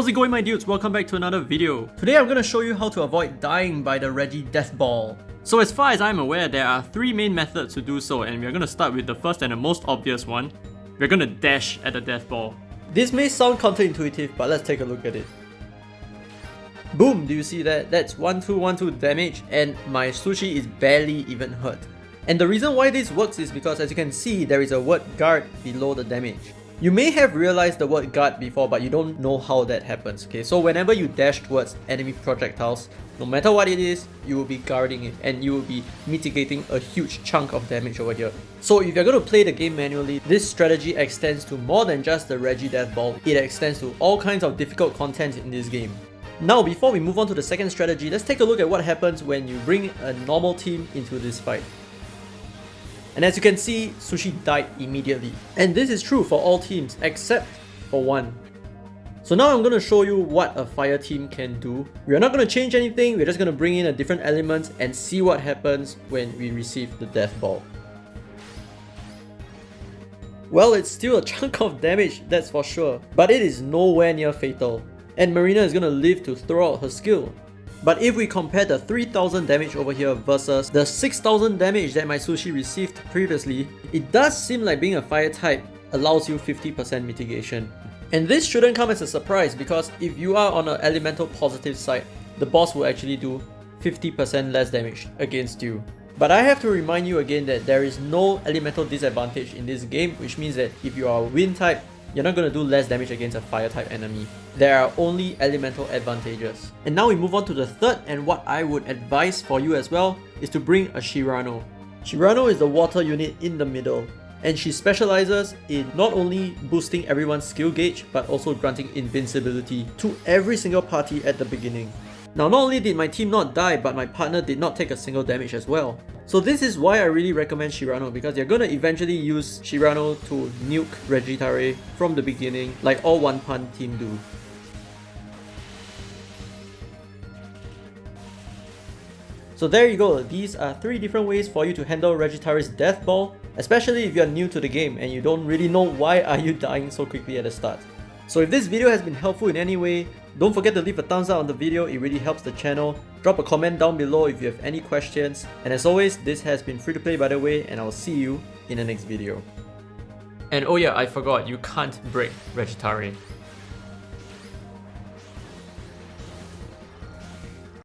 How's it going, my dudes? Welcome back to another video. Today I'm going to show you how to avoid dying by the Reggie Death Ball. So as far as I'm aware, there are 3 main methods to do so, and we're going to start with the first and the most obvious one. We're going to dash at the Death Ball. This may sound counterintuitive, but let's take a look at it. Boom! Do you see that? That's 1212 damage, and my sushi is barely even hurt. And the reason why this works is because, as you can see, there is a word guard below the damage. You may have realized the word guard before, but you don't know how that happens, okay? So whenever you dash towards enemy projectiles, no matter what it is, you will be guarding it and you will be mitigating a huge chunk of damage over here. So if you're going to play the game manually, this strategy extends to more than just the Reggie Death Ball. It extends to all kinds of difficult content in this game. Now, before we move on to the second strategy, let's take a look at what happens when you bring a normal team into this fight. And as you can see, Sushi died immediately. And this is true for all teams except for one. So now I'm going to show you what a fire team can do. We're not going to change anything, we're just going to bring in a different element and see what happens when we receive the Death Ball. Well, it's still a chunk of damage, that's for sure, but it is nowhere near fatal. And Marina is going to live to throw out her skill. But if we compare the 3000 damage over here versus the 6000 damage that my sushi received previously, it does seem like being a fire type allows you 50% mitigation. And this shouldn't come as a surprise, because if you are on an elemental positive side, the boss will actually do 50% less damage against you. But I have to remind you again that there is no elemental disadvantage in this game, which means that if you are a wind type, you're not going to do less damage against a fire type enemy. There are only elemental advantages. And now we move on to the third, and what I would advise for you as well is to bring a Shirano. Shirano is the water unit in the middle, and she specializes in not only boosting everyone's skill gauge but also granting invincibility to every single party at the beginning. Now, not only did my team not die, but my partner did not take a single damage as well. So this is why I really recommend Shirano, because you're gonna eventually use Shirano to nuke Regitare from the beginning, like all One Punch team do. So there you go, these are 3 different ways for you to handle Regitare's Death Ball, especially if you're new to the game and you don't really know why are you dying so quickly at the start. So if this video has been helpful in any way, don't forget to leave a thumbs up on the video, it really helps the channel. Drop a comment down below if you have any questions. And as always, this has been Free to Play by the way, and I'll see you in the next video. And oh yeah, I forgot, you can't break Regitare.